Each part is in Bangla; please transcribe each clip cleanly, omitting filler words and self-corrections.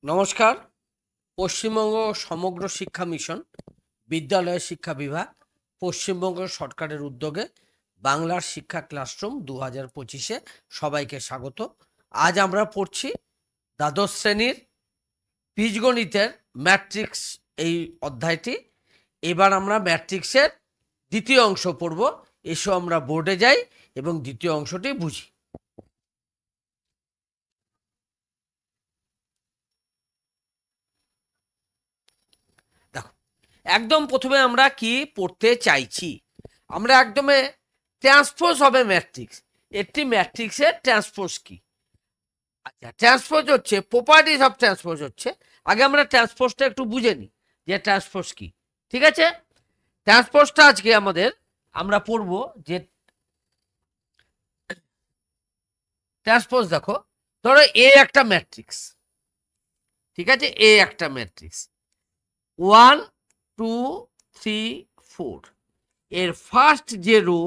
নমস্কার। পশ্চিমবঙ্গ সমগ্র শিক্ষা মিশন, বিদ্যালয় শিক্ষা বিভাগ, পশ্চিমবঙ্গ সরকারের উদ্যোগে বাংলার শিক্ষা ক্লাসরুম 2025-এ সবাইকে স্বাগত। আজ আমরা পড়ছি দ্বাদশ শ্রেণীর বীজগণিতের ম্যাট্রিক্স এই অধ্যায়টি। এবার আমরা ম্যাট্রিক্সের দ্বিতীয় অংশ পড়ব। এসো আমরা বোর্ডে যাই এবং দ্বিতীয় অংশটি বুঝি। দেখো, একদম প্রথমে আমরা কি পড়তে চাইছি, আমরা একদমে ট্রান্সপোজ হবে ম্যাট্রিক্স। একটি ম্যাট্রিক্সের ট্রান্সপোজ কি? আচ্ছা, ট্রান্সপোজ হচ্ছে প্রপার্টিজ অফ ট্রান্সপোজ হচ্ছে, আগে আমরা ট্রান্সপোজটা একটু বুঝে নিই যে ট্রান্সপোজ কি। ঠিক আছে, ট্রান্সপোজটা আজকে আমরা পড়ব যে ট্রান্সপোজ। দেখো, ধরো এ একটা ম্যাট্রিক্স, ঠিক আছে, এ একটা ম্যাট্রিক্স 1 2 3 4। এর ফার্স্ট যে রো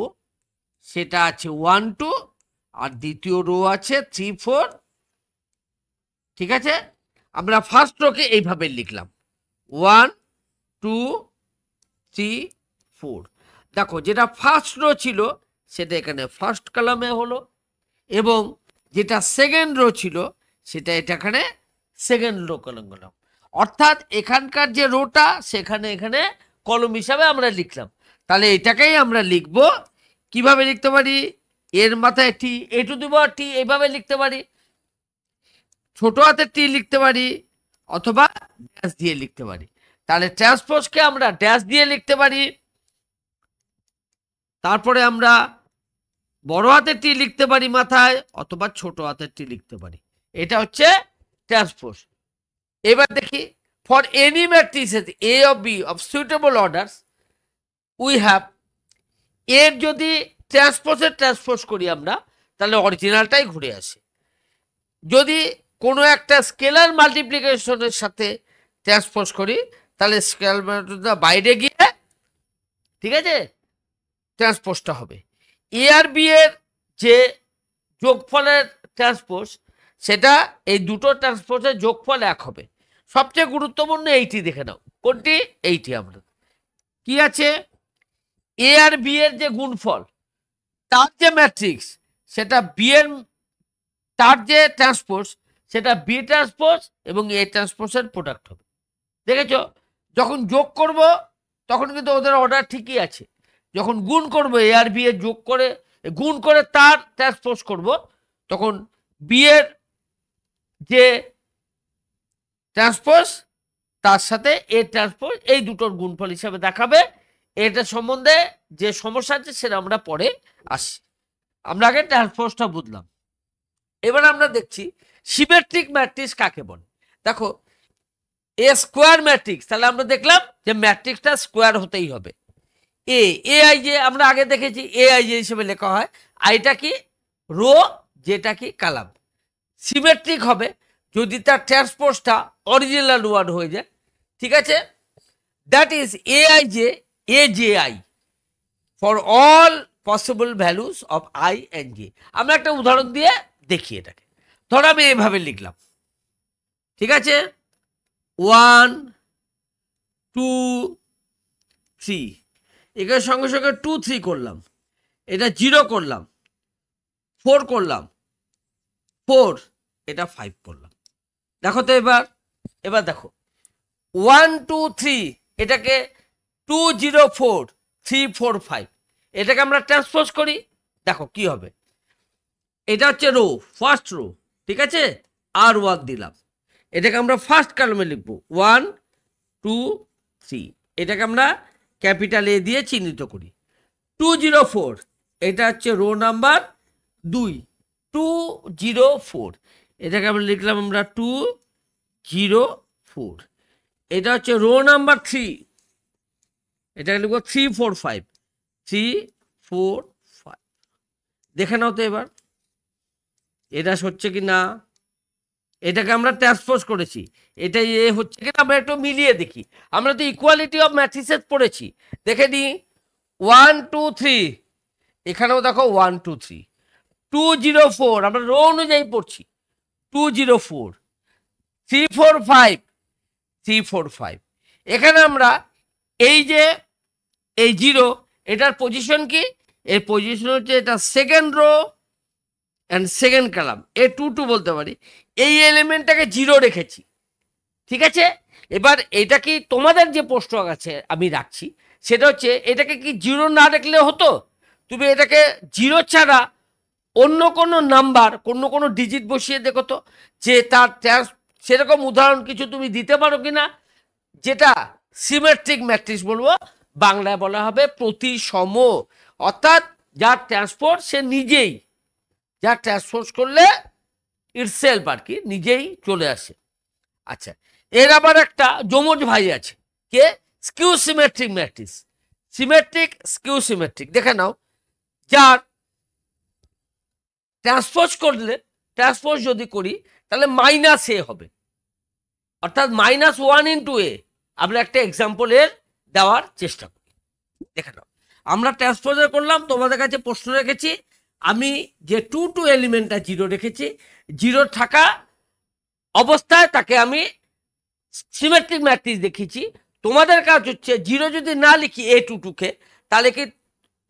সেটা আছে 1 2, আর দ্বিতীয় রো আছে 3 4। ঠিক আছে, আমরা ফার্স্ট রোকে এইভাবে লিখলাম 1 2 3 4। দেখো, যেটা ফার্স্ট রো ছিল সেটা এখানে ফার্স্ট কলামে হলো, এবং যেটা সেকেন্ড রো ছিল সেটা এখানে সেকেন্ড রো কলম গেলাম। অর্থাৎ এখানকার যে রোটা সেখানে এখানে কলম হিসাবে আমরা লিখলাম। তাহলে এটাকেই আমরা লিখব, কিভাবে লিখতে পারি? এর মাথায় টি, এ টু দি পাওয়ার টি, এইভাবে লিখতে পারি। ছোট হাতের টি লিখতে পারি, অথবা ড্যাশ দিয়ে লিখতে পারি। তাহলে ট্রান্সপোজকে আমরা ড্যাশ দিয়ে লিখতে পারি, তারপরে আমরা বড় হাতের টি লিখতে পারি মাথায়, অথবা ছোট হাতের টি লিখতে পারি। এটা হচ্ছে ট্রান্সপোজ। এবার দেখি, for any matrices A of B of suitable orders we have, এর যদি ট্রান্সপোজ করি আমরা, তাহলে অরিজিনালটাই ঘুরে আসে। যদি কোনো একটা স্কেলার মাল্টিপ্লিকেশনের সাথে ট্রান্সপোজ করি, তাহলে স্কেলার মাল্টিপ্লিকেশনটা বাইরে গিয়ে, ঠিক আছে, ট্রান্সপোজটা হবে। এ আর বি এর যে যোগফলের ট্রান্সপোজ, সেটা এই দুটো ট্রান্সপোজের যোগফল 1 হবে। সবচেয়ে গুরুত্বপূর্ণ এইটি দেখে নাও, কোনটি? এইটি। আমরা কি আছে, এ আর বি এর যে গুণফল, তার যে ম্যাট্রিক্স, সেটা বি এর, তার যে ট্রান্সপোজ সেটা বি ট্রান্সপোজ এবং এ ট্রান্সপোজের প্রোডাক্ট হবে। দেখেছ, যখন যোগ করব তখন কিন্তু ওদের অর্ডার ঠিকই আছে। যখন গুণ করব, এ আর বি এর যোগ করে গুণ করে তার ট্রান্সপোজ করব, তখন বি এর যে ট্রান্সপোজ তার সাথে এ ট্রান্সপোজ, এই দুটোর গুণফল হিসাবে দেখাবে। এটা সম্বন্ধে যে সমস্যা আছে সেটা আমরা পরে আসি। আমরা আগে ট্রান্সপোজটা বুঝলাম। এবার আমরা দেখছি সিমেট্রিক ম্যাট্রিক্স কাকে বলে। দেখো, এ স্কোয়ার ম্যাট্রিক্স, তাহলে আমরা দেখলাম যে ম্যাট্রিক্সটা স্কোয়ার হতেই হবে। এ আই যে আমরা আগে দেখেছি, এ আই যে হিসেবে লেখা হয়, আইটা কি রো, যেটা কি কালাম। সিমেট্রিক হবে যদি তার ট্রান্সপোজটা অরিজিনাল ওয়ার্ড হয়ে যায়। ঠিক আছে, that is A I J, A J I for all possible values of I and J. আমরা একটা উদাহরণ দিয়ে দেখি এটাকে। ধরো আমি এইভাবে লিখলাম, ঠিক আছে, 1 2 3, এখানে সঙ্গে সঙ্গে 2 3 করলাম, এটা 0 করলাম, 4 করলাম, 4, এটা 5 করলাম। দেখো তো, এবার দেখো 1 2 3, এটাকে 2 0 4 3 4 5, এটাকে আমরা ট্রান্সপোজ করি। দেখো কি হবে, এটা হচ্ছে রো, ফার্স্ট রো, ঠিক আছে, আর 1 দিলাম, এটাকে আমরা ফার্স্ট কলামে লিখবো 1 2 3, এটাকে আমরা ক্যাপিটাল এ দিয়ে চিহ্নিত করি। 2 0 4, এটা হচ্ছে রো নাম্বার 2, 2 0 4, এটাকে আমরা লিখলাম আমরা 2 0 4। এটা হচ্ছে রো নাম্বার 3, এটাকে লিখবো 3 4 5, 3 4 5। দেখে নাও তো এবার এটা হচ্ছে কি না। এটাকে আমরা ট্রান্সপোজ করেছি, এটা এ হচ্ছে কি না, আমরা একটু মিলিয়ে দেখি। আমরা তো ইকুয়ালিটি অফ ম্যাট্রিক্সেস পড়েছি, দেখে নিই। 1 2 3, এখানেও দেখো 1 2 3, 2 0 4, আমরা রো অনুযায়ী পড়ছি, 2 0 4, 3 4 5 3 4 5 এখানে আমরা এই যে এই 0 এটার পজিশন কি, এর পজিশন হচ্ছে এটা second row and second column, A 2 2 বলতে পারি। এই এলিমেন্টটাকে 0 রেখেছি, ঠিক আছে। এবার এটা কি তোমাদের যে প্রশ্ন আছে আমি রাখছি, সেটা হচ্ছে এটাকে কি 0 না রাখলে হতো? তুমি এটাকে 0 ছাড়া অন্য কোনো নাম্বার কোনো ডিজিট বসিয়ে দেখো তো, যে তার সেরকম উদাহরণ কিছু তুমি দিতে পারো কিনা, যেটা সিমেট্রিক ম্যাট্রিক্স বলবো, বাংলায় বলা হবে প্রতিসম, অর্থাৎ যার ট্রান্সপোজ সে নিজেই, যার ট্রান্সপোজ করলে ইটসেলফ আর কি নিজেই চলে আসে। আচ্ছা, এর আবার একটা যমজ ভাই আছে, কে? Skew symmetric matrix. Symmetric skew symmetric দেখে নাও, যার ট্রান্সপোজ যদি করি তাহলে মাইনাস এ হবে, অর্থাৎ -1 ইন্টু এ। আমরা একটা এক্সাম্পলের দেওয়ার চেষ্টা করি, দেখে নাও। আমরা ট্রান্সপোজার করলাম, তোমাদের কাছে প্রশ্ন রেখেছি, আমি যে 2 2 এলিমেন্টটা 0 রেখেছি, 0 থাকা অবস্থায় তাকে আমি সিমেট্রিক ম্যাট্রিক্স দেখিয়েছি। তোমাদের কাজ হচ্ছে 0 যদি না লিখি এ 2 2 কে, তাহলে কি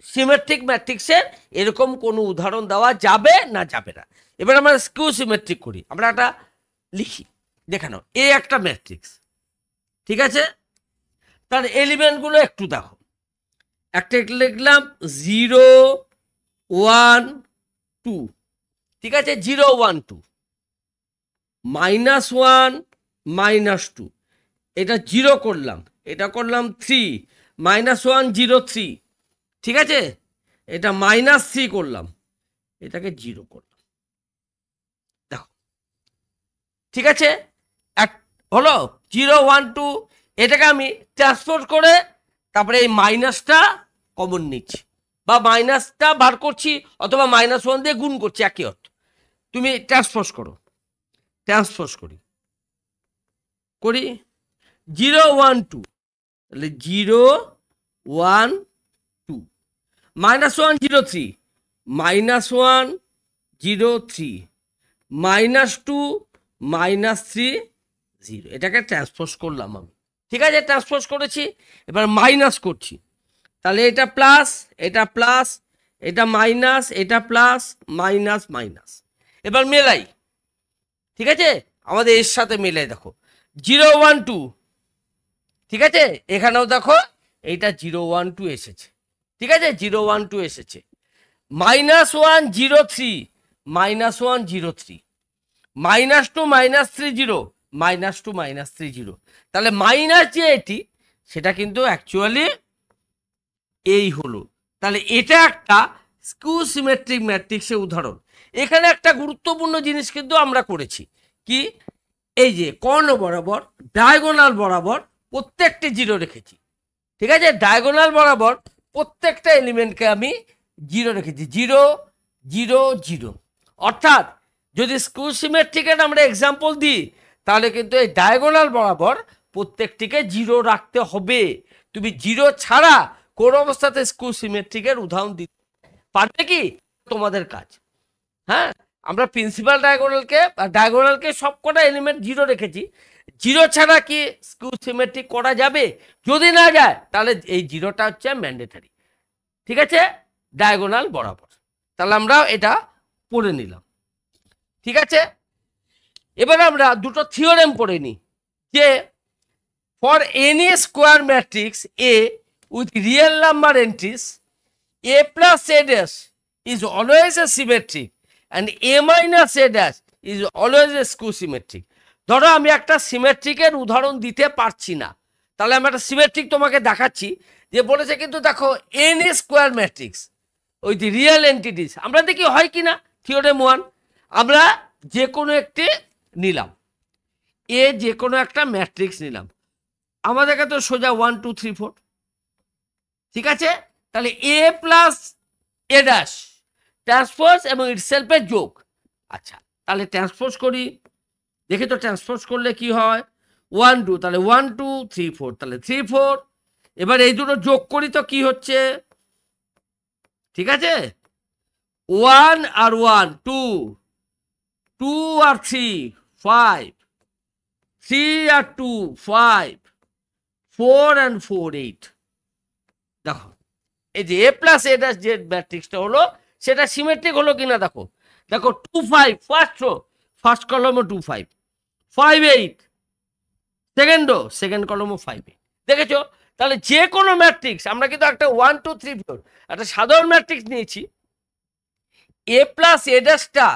সিমেট্রিক ম্যাট্রিক্সের এরকম কোনো উদাহরণ দেওয়া যাবে না যাবে না। এবার আমরা স্কিউ সিমেট্রিক করি, আমরা একটা লিখি, দেখানো এ একটা ম্যাট্রিক্স, ঠিক আছে। তার এলিমেন্টগুলো একটু দেখো, একটা লিখলাম 0 1 2, ঠিক আছে, 0 1 2, -1 -2, এটা 0 করলাম, এটা করলাম 3, -1 0 3, ঠিক আছে। এটা -3 করলাম, এটাকে 0 করলাম, দেখো, ঠিক আছে। এক হলো 0 1 2, এটাকে আমি ট্রান্সপোজ করে তারপরে এই মাইনাসটা কমন নিচ্ছি, বা মাইনাসটা বার করছি, অথবা -1 দিয়ে গুণ করছি, একই অর্থ। তুমি ট্রান্সপোজ করো, ট্রান্সপোজ করি 0 1 2, তাহলে 0 1 2, -1 0 3, -1 0 3, -2 -3 0, এটাকে ট্রান্সপোজ করলাম আমি, ঠিক আছে। ট্রান্সপোজ করেছি, এবার মাইনাস করছি, তাহলে এটা প্লাস, এটা প্লাস, এটা মাইনাস, এটা প্লাস, মাইনাস মাইনাস। এবার মেলাই, ঠিক আছে, আমাদের এর সাথে মেলাই, দেখো 0 1 2, ঠিক আছে। এখানেও দেখো এইটা 0 1 2 এসেছে, ঠিক আছে, 0 1 2 এসেছে। -1 0 3, -1 0 3, -2 -3 0, -2 -3 0, তাহলে মাইনাস যে এটি, সেটা কিন্তু অ্যাকচুয়ালি এই হলো। তাহলে এটা একটা স্কিউ সিমেট্রিক ম্যাট্রিক্সের উদাহরণ। এখানে একটা গুরুত্বপূর্ণ জিনিস কিন্তু আমরা করেছি কি, এই যে কর্ণ বরাবর ডায়াগোনাল বরাবর প্রত্যেকটি 0 রেখেছি, ঠিক আছে। ডায়াগোনাল বরাবর প্রত্যেকটা এলিমেন্টকে আমি 0 রেখেছি, 0 0 0, অর্থাৎ যদি স্কিউ সিমেট্রিকের আমরা এক্সাম্পল দিই, তাহলে কিন্তু এই ডায়াগোনাল বরাবর প্রত্যেকটিকে 0 রাখতে হবে। তুমি 0 ছাড়া কোন অবস্থাতে স্কিউ সিমেট্রিকের উদাহরণ দিতে পারবে কি, তোমাদের কাজ। হ্যাঁ, আমরা প্রিন্সিপাল ডায়াগোনালকে সবকটা এলিমেন্ট 0 রেখেছি, 0 ছাড়া কি স্কিউ সিমেট্রিক করা যাবে? যদি না যায় তাহলে এই 0টা হচ্ছে ম্যান্ডেটারি, ঠিক আছে, ডায়াগোনাল বরাবর। তাহলে আমরা এটা পড়ে নিলাম, ঠিক আছে। এবার আমরা দুটো থিওরেম পড়ে নিই, যে for any square matrix A with real number entries, a plus a dash is always a symmetric and a minus a dash is always a skew symmetric. ধরো আমি একটা সিমেট্রিকের উদাহরণ দিতে পারছি না, তাহলে আমি একটা সিমেট্রিক তোমাকে দেখাচ্ছি, যে বলেছে কিন্তু দেখো N square matrix with real entities, আমরা দেখি হয় কি না। থিওরেম 1, আমরা যে কোনো একটি নিলাম, এ যে কোনো একটা ম্যাট্রিক্স নিলাম, আমাদের কাছে তো সোজা 1 2 3 4, ঠিক আছে। তাহলে এ প্লাস এ ড্যাশ ট্রান্সপোজ এবং ইটসেলফের যোগ। আচ্ছা, তাহলে ট্রান্সপোজ করি, দেখি তো ট্রান্সপোজ করলে কি হয়। 1 2, তাহলে 1 2 3 4, তাহলে 3 4। এবার এই দুটো যোগ করি তো কি হচ্ছে, ঠিক আছে, 1 আর 1 2, 2 আর 3 5, 3 আর 2 5, 4 and 4 8। দেখো এই যে a প্লাস a ড্যাশ যে ম্যাট্রিক্সটা হলো সেটা সিমেট্রিক হলো কিনা দেখো। দেখো 2 5 ফার্স্ট রো, ফার্স্ট কলমও 2 5, 5 8 সেকেন্ড রো, সেকেন্ড কলমও 5 8। দেখেছো? তাহলে যে কোনো ম্যাট্রিক্স, আমরা কিন্তু একটা 1 2 3 4 একটা সাধারণ ম্যাট্রিক্স নিয়েছি, a প্লাস a ড্যাশটা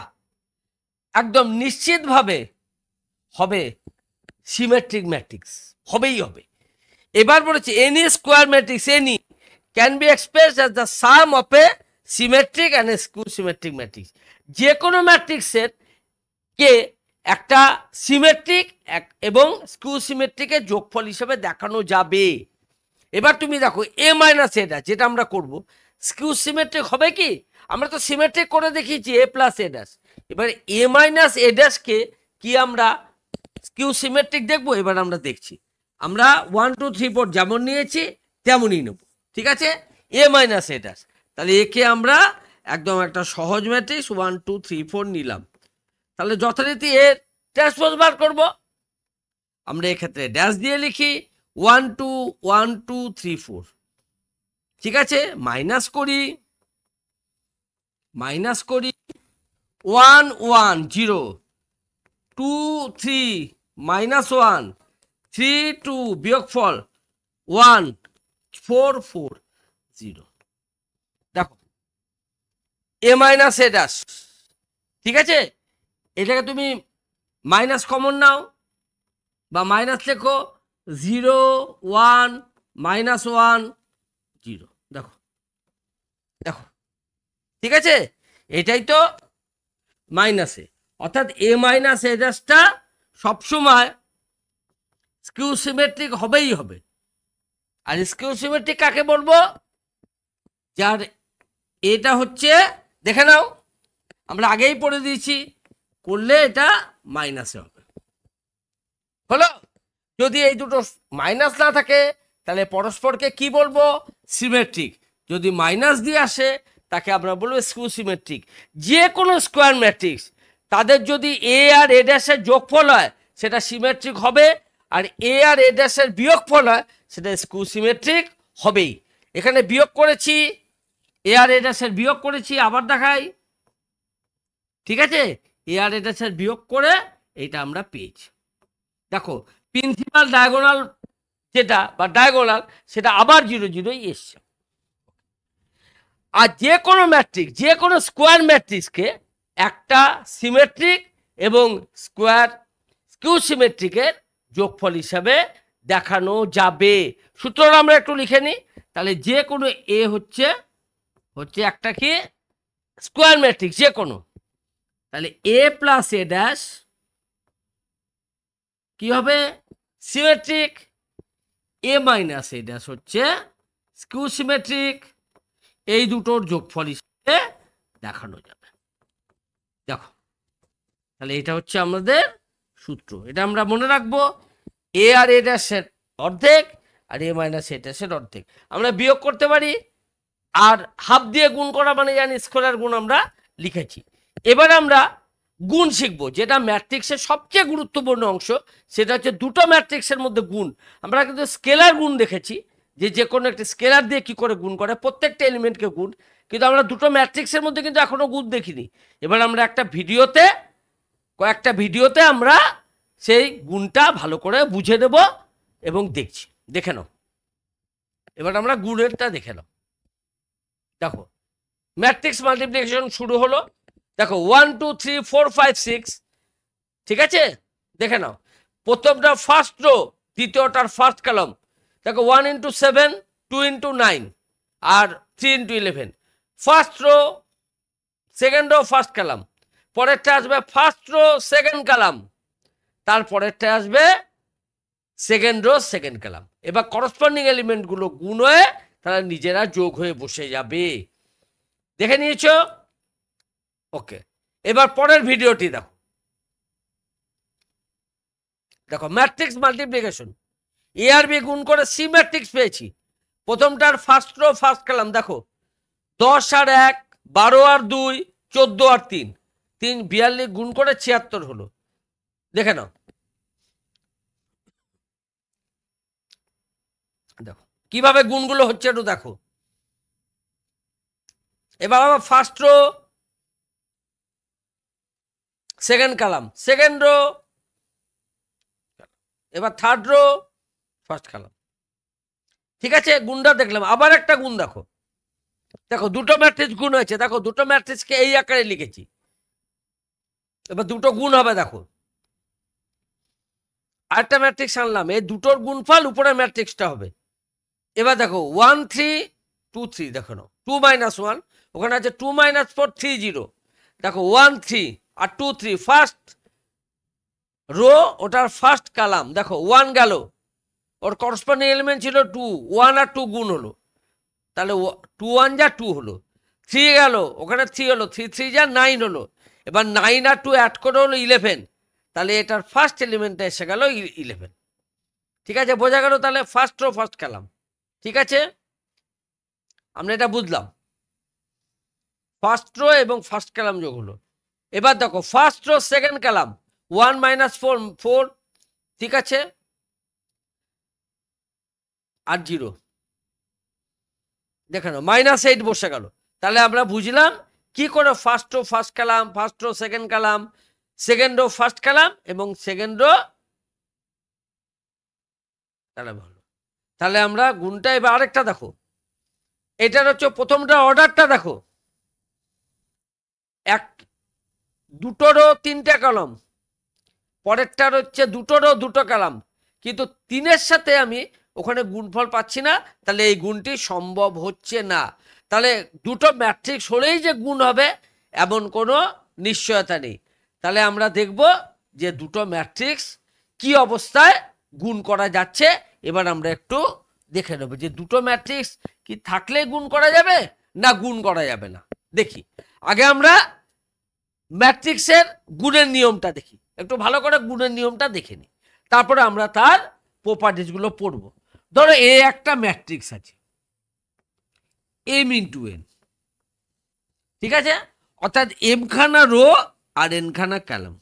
একদম নিশ্চিতভাবে হবে সিমেট্রিক ম্যাট্রিক্স, হবেই হবে। এবার বলেছে any square matrix any can be expressed as the sum of A symmetric and a skew symmetric matrix. যে কোনো ম্যাট্রিক্সের কে একটা সিমেট্রিক এবং স্কিউ সিমেট্রিকের যোগফল হিসেবে দেখানো যাবে। এবার তুমি দেখো এ মাইনাস এটা যেটা আমরা করব স্কিউ সিমেট্রিক হবে কি? আমরা তো সিমেট্রিক করে দেখিয়েছি এ প্লাস এ ড্যাশ। এবার এ মাইনাস এ ড্যাশকে কি আমরা স্কিউ সিমেট্রিক দেখবো? এবার আমরা দেখছি, আমরা 1 2 3 4 যেমন নিয়েছি তেমনই নেব, ঠিক আছে? এ মাইনাস এ ড্যাশ, তাহলে একে আমরা একদম একটা সহজ ম্যাট্রিক্স 1 2 3 4 নিলাম। তাহলে যথারীতি এর ট্রান্সপোজ বার করব। আমরা এক্ষেত্রে ড্যাশ দিয়ে লিখি 1 2 1 2 3 4, ঠিক আছে? মাইনাস করি 1 1 0, 2 3 মাইনাস 1 3 2 বিয়োগফল 1 4 4 0। দেখো এ মাইনাস এ ড্যাশ, ঠিক আছে? এটাকে তুমি মাইনাস কমন নাও বা মাইনাস লেখো 0 1 মাইনাস 1 0। দেখো দেখো, ঠিক আছে? এটাই তো মাইনাসে, অর্থাৎ এ মাইনাস এ ড্যাশটা সবসময় স্কিউ সিমেট্রিক হবেই হবে। আর স্কিউ সিমেট্রিক কাকে বলবো? যার এটা হচ্ছে, দেখে নাও আমরা আগেই পড়ে দিয়েছি, করলে এটা মাইনাসে হবে। হলো? যদি এই দুটো মাইনাস না থাকে তাহলে পরস্পরকে কি বলবো? সিমেট্রিক। যদি মাইনাস দিয়ে আসে তাকে আমরা বলবো স্কিউ সিমেট্রিক। যে কোনো স্কোয়ার ম্যাট্রিক্স তাদের যদি এ আর এ ড্যাশের যোগফল হয় সেটা সিমেট্রিক হবে, আর এ আর এ ড্যাশের বিয়োগফল হয় সেটা স্কিউ সিমেট্রিক হবেই। এখানে বিয়োগ করেছি, এ আর এ ড্যাশের বিয়োগ করেছি, আবার দেখাই, ঠিক আছে? এ আর এ ড্যাশের বিয়োগ করে এইটা আমরা পেয়েছি। দেখো প্রিন্সিপাল ডায়াগোনাল যেটা বা ডায়াগোনাল সেটা আবার 0 0ই এসছে। আর যে কোনো ম্যাট্রিক্স, যে কোনো স্কোয়ার ম্যাট্রিক্সকে একটা সিমেট্রিক এবং স্কিউ সিমেট্রিকের যোগফল হিসাবে দেখানো যাবে। সূত্রটা আমরা একটু লিখে নিই। তাহলে যে কোনো এ হচ্ছে একটা কি স্কোয়ার ম্যাট্রিক্স যে কোনো, তাহলে এ প্লাস এ ড্যাশ কি হবে? Symmetric. A minus a dash হচ্ছে স্কিউ সিমেট্রিক। এই দুটোর যোগফল হিসেবে দেখানো যাবে। দেখো তাহলে এটা হচ্ছে আমাদের সূত্র, এটা আমরা মনে রাখবো। এ আর এ ড্যাশের অর্ধেক আর এ মাইনাস এ ড্যাশের অর্ধেক আমরা বিয়োগ করতে পারি, আর হাফ দিয়ে গুণ করা মানে জানি স্কোয়ার গুণ আমরা লিখেছি। এবার আমরা গুণ শিখবো, যেটা ম্যাট্রিক্সের সবচেয়ে গুরুত্বপূর্ণ অংশ, সেটা হচ্ছে দুটো ম্যাট্রিক্সের মধ্যে গুণ। আমরা কিন্তু স্কেলার গুণ দেখেছি, যে কোনো একটা স্কেলার দিয়ে কি করে গুণ করে, প্রত্যেকটা এলিমেন্টকে গুণ, কিন্তু আমরা দুটো ম্যাট্রিক্সের মধ্যে কিন্তু এখনো গুণ দেখিনি। এবার আমরা কয়েকটা ভিডিওতে আমরা সেই গুণটা ভালো করে বুঝে নেব এবং দেখে নাও। এবার আমরা গুণেরটা দেখে নাও। দেখো ম্যাট্রিক্স মাল্টিপ্লিকেশন শুরু হলো। দেখো 1 2 3 4 5 6, ঠিক আছে? দেখে নাও প্রথমটা ফার্স্ট রো, দ্বিতীয়টার ফার্স্ট কলাম। দেখো 1 into 7, 2 into 9 আর 3 into 11। First row, second rho, first column. পরেরটা আসবে ফার্স্ট রো, সেকেন্ড কলাম। তারপরেরটা আসবে সেকেন্ড রো, সেকেন্ড কলাম। এবার করসপন্ডিং এলিমেন্টগুলো গুণ হয়ে তারা নিজেরা যোগ হয়ে বসে যাবে। দেখে নিয়েছ? ওকে, এবার পরের ভিডিওটি দেখো। দেখো ম্যাট্রিক্স মাল্টিপ্লিকেশন, এ আর বি গুণ করে সি ম্যাট্রিক্স পেয়েছি। প্রথমটার ফার্স্ট রো, ফার্স্ট কলাম। দেখো 10 আর 1, 12 আর 2, 14 আর 3, 42 গুণ করে 76 হলো। দেখে নাও কিভাবে গুণগুলো হচ্ছে একটু দেখো। এবার আবার first row, second column, second rho, এবার থার্ড রো, ফার্স্ট কলাম। ঠিক আছে, গুণটা দেখলাম। আবার একটা গুণ দেখো, দেখো দুটো ম্যাট্রিক্স গুণ হয়েছে, দেখো দুটো ম্যাট্রিক্সকে এই আকারে লিখেছি। এবার দুটো গুণ হবে, দেখো আরেকটা ম্যাট্রিক্স আনলাম, এই দুটোর গুণফল উপরে ম্যাট্রিক্সটা হবে। এবার দেখো 1 3 2 3, দেখো 2 - 1, ওখানে আছে 2 - 4 3 0। দেখো 1 3 আর 2 3 ফার্স্ট রো, ওটার ফার্স্ট কলাম। দেখো 1 গেল, ওর করসপন্ডিং এলিমেন্ট ছিল 2, 1 আর 2 গুণ হলো, তাহলে 2 1 যা 2 হলো। 3 গেল, ওখানে 3 হলো, 3 3 যা 9 হলো। এবার 9 আর 2 অ্যাড করে হলো 11, তাহলে এটার ফার্স্ট এলিমেন্টটা এসে গেল 11। ঠিক আছে, বোঝা গেল তাহলে ফার্স্ট রো ফার্স্ট কলাম। ঠিক আছে, আমরা এটা বুঝলাম, ফার্স্ট রো এবং ফার্স্ট কলাম যোগ হলো। এবার দেখো ফার্স্ট রো সেকেন্ড কলাম, 1 - 4 4, ঠিক আছে, আর 0, দেখে নাও -8 বসে গেল। তাহলে আমরা বুঝলাম কি করে first row first column, first row second column, second rho first column এবং সেকেন্ড রো কলাম হলো। তাহলে আমরা গুণটা এবার আরেকটা দেখো, এটার হচ্ছে প্রথমটা অর্ডারটা দেখো, এক দুটো রো তিনটে কলাম, পরেরটার হচ্ছে দুটো রো দুটো কলাম, কিন্তু 3-এর সাথে আমি ওখানে গুণফল পাচ্ছি না, তাহলে এই গুণটি সম্ভব হচ্ছে না। তাহলে দুটো ম্যাট্রিক্স হলেই যে গুণ হবে এমন কোনো নিশ্চয়তা নেই। তাহলে আমরা দেখব যে দুটো ম্যাট্রিক্স কি অবস্থায় গুণ করা যাচ্ছে। এবার আমরা একটু দেখে নেব যে দুটো ম্যাট্রিক্স কি থাকলে গুণ করা যাবে না গুণ করা যাবে না। দেখি, আগে আমরা ম্যাট্রিক্সের গুণের নিয়মটা দেখি, একটু ভালো করে গুণের নিয়মটা দেখে নিই, তারপরে আমরা তার প্রপার্টিসগুলো পড়ব। ধরো এ একটা ম্যাট্রিক্স আছে, m × n, ঠিক আছে, অর্থাৎ m খানা রো আর n খানা কলাম।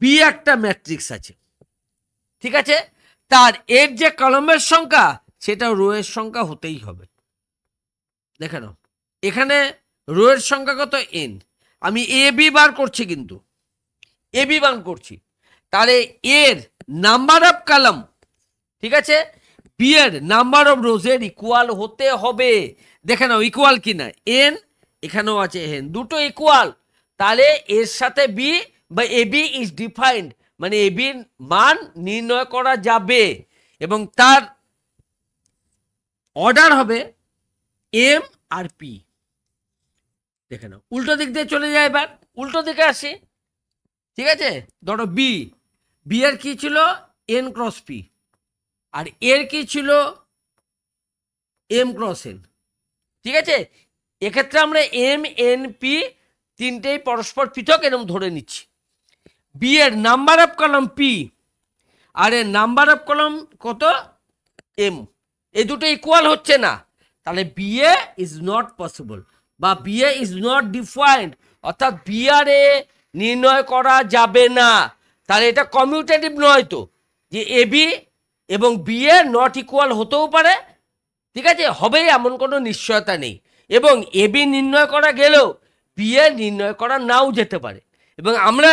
বি একটা ম্যাট্রিক্স আছে, ঠিক আছে, তার এর যে কলামের সংখ্যা সেটা রো এর সংখ্যা হতেই হবে। দেখে নাও এখানে রো এর সংখ্যা কত n, আমি এ বি বার করছি, কিন্তু এ বি বার করছি, তাহলে এর নাম্বার অফ কলাম, ঠিক আছে, বি এর নাম্বার অফ রোজের ইকুয়াল হতে হবে। দেখে নাও ইকুয়াল কিনা, এন এখানেও আছে এন, দুটো ইকুয়াল, তাহলে এর সাথে বি বা এ বি ইজ ডিফাইন্ড, মানে এ বির মান নির্ণয় করা যাবে এবং তার অর্ডার হবে এম আর পি। দেখে নাও উল্টো দিক দিয়ে চলে যায়, এবার উল্টো দিকে আসি, ঠিক আছে, ধরো বি, বি এর কি ছিল এন ক্রস পি, আর এর কি ছিল এম ক্রস এন, ঠিক আছে। এক্ষেত্রে আমরা এম এন পি তিনটেই পরস্পর পৃথক এরকম ধরে নিচ্ছি। বি এর নাম্বার অফ কলাম পি আর এর নাম্বার অফ কলাম কত এম, এই দুটো ইকুয়াল হচ্ছে না, তাহলে B A is not possible বা B A is not defined, অর্থাৎ বি আর এ নির্ণয় করা যাবে না। তাহলে এটা কমিউটেটিভ নয় তো, যে এ বি এবং বি এ নট ইকুয়াল হতেও পারে, ঠিক আছে, হবে এমন কোনো নিশ্চয়তা নেই, এবং এ বি নির্ণয় করা গেলেও বি এ নির্ণয় করা নাও যেতে পারে। এবং আমরা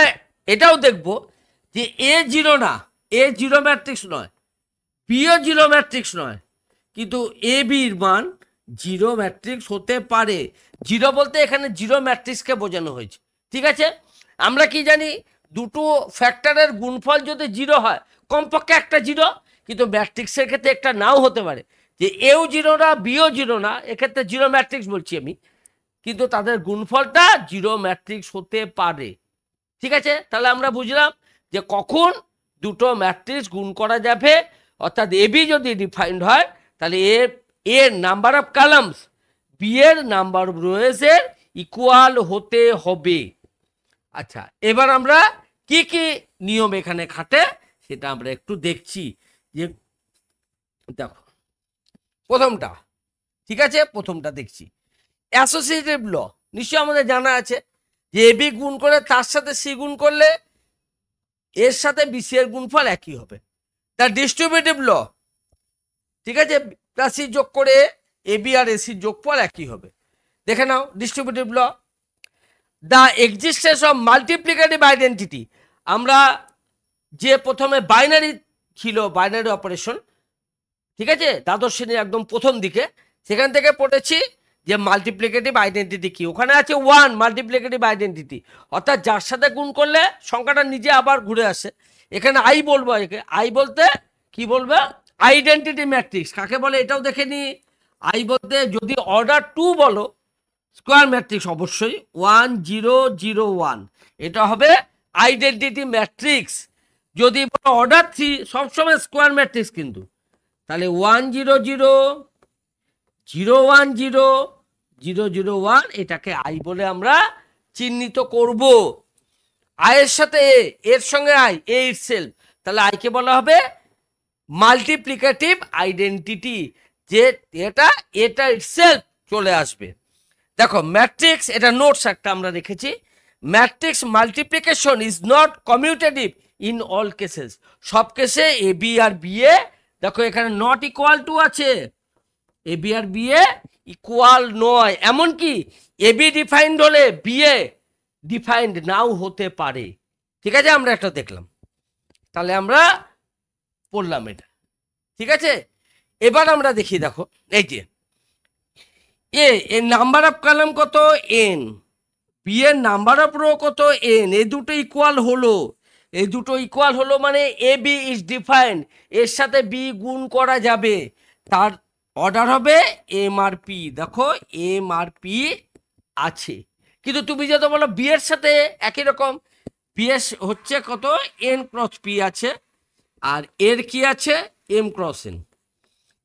এটাও দেখব যে এ জিরো না, এ জিরো ম্যাট্রিক্স নয়, বিও জিরো ম্যাট্রিক্স নয়, কিন্তু এ বির মান জিরো ম্যাট্রিক্স হতে পারে। জিরো বলতে এখানে জিরো ম্যাট্রিক্সকে বোঝানো হয়েছে, ঠিক আছে। আমরা কি জানি, দুটো ফ্যাক্টরের গুণফল যদি জিরো হয় কমপক্ষে একটা জিরো, কিন্তু ম্যাট্রিক্সের ক্ষেত্রে একটা নাও হতে পারে, যে এও জিরো না বিও জিরো না, এক্ষেত্রে জিরো ম্যাট্রিক্স বলছি আমি, কিন্তু তাদের গুণফলটা জিরো ম্যাট্রিক্স হতে পারে, ঠিক আছে। তাহলে আমরা বুঝলাম যে কখন দুটো ম্যাট্রিক্স গুণ করা যাবে, অর্থাৎ এ বি যদি ডিফাইন্ড হয় তাহলে এর নাম্বার অফ কলামস বি এর নাম্বার অফ রোয়েসের ইকুয়াল হতে হবে। আচ্ছা, এবার আমরা কি কি নিয়ম এখানে খাটে সেটা আমরা একটু দেখছি। যে দেখো প্রথমটা, ঠিক আছে, প্রথমটা দেখছি অ্যাসোসিয়েটিভ ল, নিশ্চয়ই আমাদের জানা আছে যে এ বি গুণ করে তার সাথে সি গুণ করলে এর সাথে বিসি এর গুণফল একই হবে। দ্য ডিস্ট্রিবিউটিভ ল, ঠিক আছে, প্লাস সি যোগ করে এ বি আর এসির যোগফল একই হবে। দেখে নাও distributive law, the existence of multiplicative identity. আমরা যে প্রথমে বাইনারি ছিল, বাইনারি অপারেশন, ঠিক আছে, দ্বাদশ শ্রেণীর একদম প্রথম দিকে, সেখান থেকে পড়েছি যে মাল্টিপ্লিকেটিভ আইডেন্টিটি কি। ওখানে আছে ওয়ান মাল্টিপ্লিকেটিভ আইডেন্টিটি, অর্থাৎ যার সাথে গুণ করলে সংখ্যাটা নিজে আবার ঘুরে আসে। এখানে আই বলবো, একে আই বলতে কি বলবে, আইডেন্টিটি ম্যাট্রিক্স কাকে বলে এটাও দেখে নি। আই বলতে যদি অর্ডার 2 বলো, স্কোয়ার ম্যাট্রিক্স অবশ্যই 1 0 0 1, এটা হবে আইডেন্টিটি ম্যাট্রিক্স। যদি অর্ডার 3, সবসময় স্কোয়ার ম্যাট্রিক্স কিন্তু, তাহলে 1 0 0 0 1 0 0 0 1, এটাকে আই বলে আমরা চিহ্নিত করব। আয়ের সাথে এর সঙ্গে আই, এ ইটসেলফ, তাহলে আইকে বলা হবে মাল্টিপ্লিকেটিভ আইডেন্টিটি, যে এটা ইটসেলফ চলে আসবে। দেখো ম্যাট্রিক্স, এটা নোটস একটা আমরা রেখেছি, matrix multiplication is not commutative in all cases. সব কেসে A B R B A, দেখো এখানে নট ইকুয়াল টু আছে, A B R B A equal নয়, এমনকি এ বি ডিফাইন্ড হলে বি এ ডিফাইন্ড নাও হতে পারে। ঠিক আছে, আমরা একটা দেখলাম, তাহলে আমরা পড়লাম এটা। ঠিক আছে, এবার আমরা দেখি, দেখো এই যে এর নাম্বার অফ কলাম কত, এন, বি এর নাম্বার অফ রো কত, এন, এই দুটো ইকুয়াল হলো, এই দুটো ইকুয়াল হলো মানে এ বি ইজ ডিফাইন্ড, এর সাথে বি গুণ করা যাবে, তার অর্ডার হবে এম আর পি। দেখো এম আর পি আছে, কিন্তু তুমি যদি বলো বি এর সাথে একই রকম, বি এর হচ্ছে কত, এন ক্রস পি আছে, আর এর কি আছে, M cross N.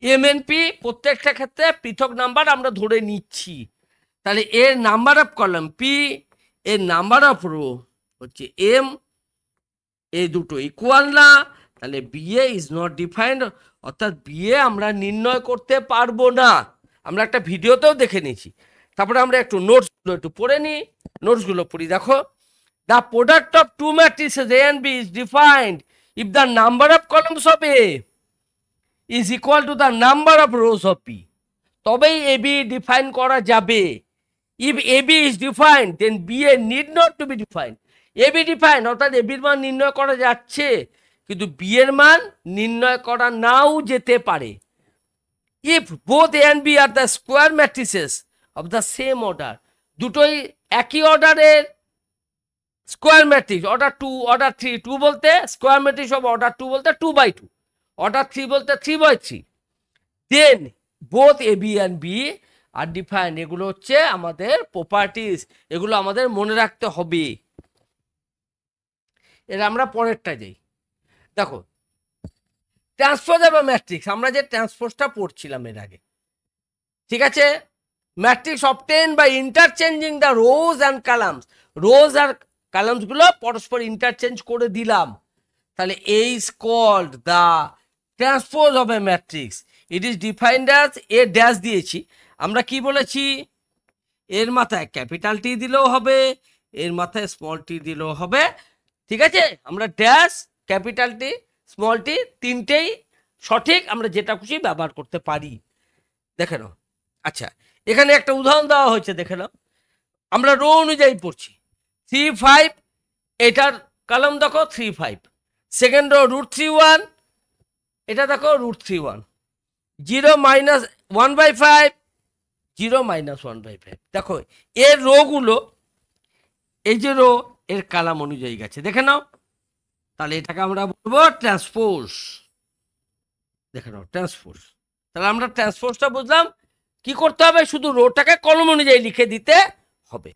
M N P প্রত্যেকটা ক্ষেত্রে পৃথক নাম্বার আমরা ধরে নিচ্ছি, তাহলে এর নাম্বার অফ কলাম পি, এর নাম্বার অফ রো হচ্ছে এম, এই দুটো ইকুয়াল না, তাহলে বিএ ইজ নট ডিফাইন্ড, অর্থাৎ বিএ আমরা নির্ণয় করতে পারবো না। আমরা একটা ভিডিওতেও দেখে নিয়েছি। তারপরে আমরা একটু নোটসগুলো একটু পড়ে নিই, নোটসগুলো পড়ি। দেখো the product of two matrices A and B is defined if the number of columns of A is equal to the number of rows of B, তবেই এ বি ডিফাইন করা যাবে। If A B is defined then B A need not to be defined. A B define অর্থাৎ এ বির মান নির্ণয় করা যাচ্ছে, কিন্তু বি এর মান নির্ণয় করা নাও যেতে পারে। If both A and B are the square matrices of the same order, দুটোই একই অর্ডারের স্কোয়ার ম্যাট্রিক্স, অর্ডার 2 অর্ডার 3, 2 বলতে স্কোয়ার ম্যাট্রিক্স অফ অর্ডার 2 বলতে 2/2, অর্ডার 3 বলতে 3/3, then both A B and B are define. এগুলো হচ্ছে আমাদের প্রপার্টিস, এগুলো আমাদের মনে রাখতে হবে। এর আমরা পরেরটা যাই। দেখো ট্রান্সপোজ এবং ম্যাট্রিক্স, আমরা যে ট্রান্সপোজটা পড়ছিলাম এর আগে, ঠিক আছে, matrix obtain by interchanging the rows and columns, rows আর কলামসগুলো পরস্পর ইন্টারচেঞ্জ করে দিলাম, তাহলে এই is called the transpose of a matrix. It is defined as, A dash দিয়েছি, আমরা কি বলেছি, এর মাথায় ক্যাপিটাল টি দিলেও হবে, এর মাথায় স্মল টি দিলেও হবে, ঠিক আছে, আমরা dash, capital T, small tea, তিনটেই সঠিক, আমরা যেটা খুশি ব্যবহার করতে পারি। দেখে নাও, আচ্ছা এখানে একটা উদাহরণ দেওয়া হয়েছে, দেখে নাও, আমরা রো অনুযায়ী পড়ছি। 3 5, এটার কলাম দেখো 3 5, সেকেন্ড রো √3 1, এটা দেখো √3 1, 0 - 1/5, 0 - 1/5। দেখো এর রোগুলো, এই যে রো, এর কলাম অনুযায়ী গেছে, দেখে নাও, তাহলে এটাকে আমরা বলবো ট্রান্সপোজ। দেখে নাও ট্রান্সপোজ, তাহলে আমরা ট্রান্সপোজটা বুঝলাম। কি করতে হবে, শুধু রোটাকে কলম অনুযায়ী লিখে দিতে হবে।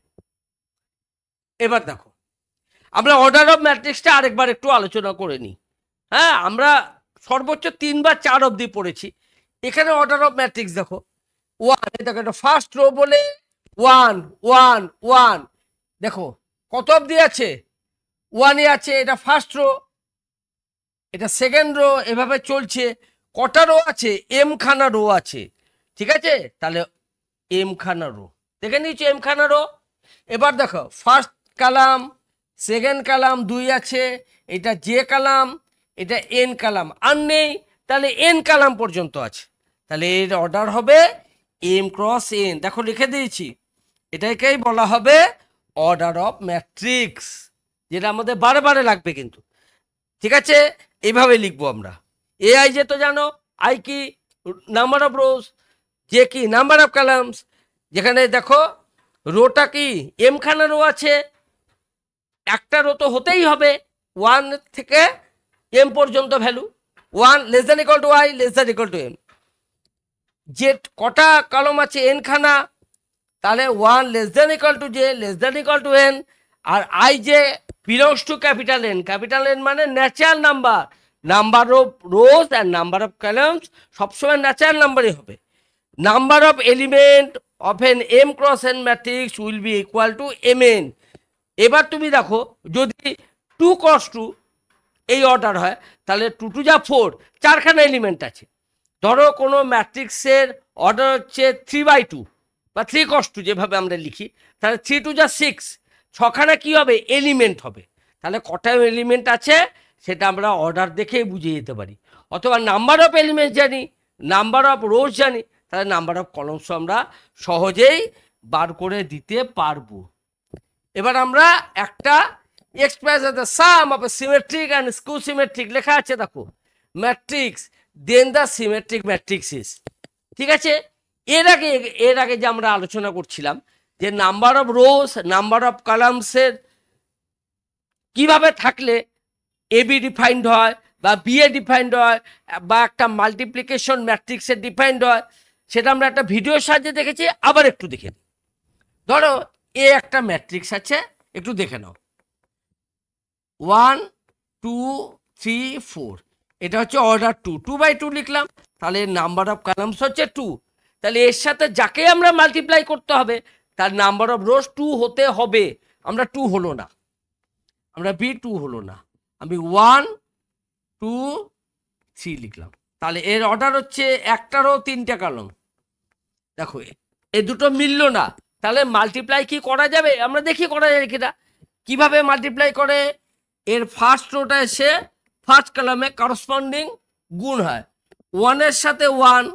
এবার দেখো আমরা অর্ডার অফ ম্যাট্রিক্সটা আরেকবার একটু আলোচনা করে নিই। হ্যাঁ, আমরা সর্বোচ্চ 3 বা 4 অবধি পড়েছি। এখানে অর্ডার অফ ম্যাট্রিক্স দেখো 1, দেখো এটা ফার্স্ট রো বলে 1 1 1, দেখো কত অবধি আছে, 1 এ আছে, এটা ফার্স্ট রো, এটা সেকেন্ড রো, এভাবে চলছে। কটা রো আছে, এম খানা রো আছে, ঠিক আছে, তাহলে এম খানা রো দেখে নিয়েছি, এম খানা রো। এবার দেখো ফার্স্ট কালাম, সেকেন্ড কালাম 2 আছে, এটা জে কালাম, এটা এন কালাম আর নেই, তাহলে এন কালাম পর্যন্ত আছে, তাহলে এর অর্ডার হবে এম ক্রস এন, দেখো লিখে দিয়েছি, এটাকেই বলা হবে অর্ডার অফ ম্যাট্রিক্স, যেটা আমাদের বারে বারে লাগবে কিন্তু। ঠিক আছে, এইভাবে লিখবো আমরা। এ আই যে তো জানো, আই কি নাম্বার অফ রোজ, যে কি নাম্বার অফ কলামস, যেখানে দেখো রোটা কি এম খানা রো আছে, একটা রো তো হতেই হবে 1 থেকে এম পর্যন্ত value, 1 less than equal to I less than equal to M. যে কটা কলম আছে এন খানা, তাহলে 1 less than equal to J less than equal to N. আর আই যে বিলংস টু ক্যাপিটাল এন মানে natural number, number of rows and number of columns সবসময় ন্যাচারাল নাম্বারই হবে। Number of element of an M cross N matrix will be equal to M N. এবার তুমি দেখো যদি 2 cos 2 এই অর্ডার হয়, তাহলে 2 2 যা 4, 4খানা এলিমেন্ট আছে। ধরো কোনো ম্যাট্রিক্সের অর্ডার হচ্ছে 3/2 বা 3 cos 2 যেভাবে আমরা লিখি, তাহলে 3 2 যা 6, 6খানা কি হবে এলিমেন্ট হবে। তাহলে কটা এলিমেন্ট আছে সেটা আমরা অর্ডার দেখেই বুঝে যেতে পারি। অথবা নাম্বার অফ এলিমেন্ট জানি, নাম্বার অফ রোজ জানি, তাহলে নাম্বার অফ কলমস আমরা সহজেই বার করে দিতে পারবো। এবার আমরা একটা express the sum of symmetric and skew symmetric লেখা আছে দেখো, matrix then the symmetric matrices. ঠিক আছে, এর আগে যে আমরা আলোচনা করছিলাম যে number of rows number of কলামসের কিভাবে থাকলে এবি ডিফাইন্ড হয় বা বিএ ডিফাইন্ড হয় বা একটা মাল্টিপ্লিকেশন ম্যাট্রিক্সের ডিফাইন্ড হয়, সেটা আমরা একটা ভিডিওর সাহায্যে দেখেছি। আবার একটু দেখে নিই। ধরো এ একটা ম্যাট্রিক্স আছে, একটু দেখে নাও, 1 2 3 4, এটা হচ্ছে অর্ডার 2, 2/2 লিখলাম, তাহলে নাম্বার অফ কলামস হচ্ছে 2। তাহলে এর সাথে যাকে আমরা মাল্টিপ্লাই করতে হবে তার নাম্বার অফ রোজ 2 হতে হবে। আমরা 2 হলো না, আমরা বি 2 হলো না, আমি 1 2 3 লিখলাম। তাহলে এর অর্ডার হচ্ছে একটারও 3টে কলম। দেখো এ দুটো মিলল না, তাহলে মাল্টিপ্লাই কি করা যাবে? আমরা দেখি করা যায় কিনা। কিভাবে মাল্টিপ্লাই করে? এর ফার্স্ট রোটা এসে ফার্স্ট কলামে করসপন্ডিং গুণ হয়, 1 এর সাথে 1,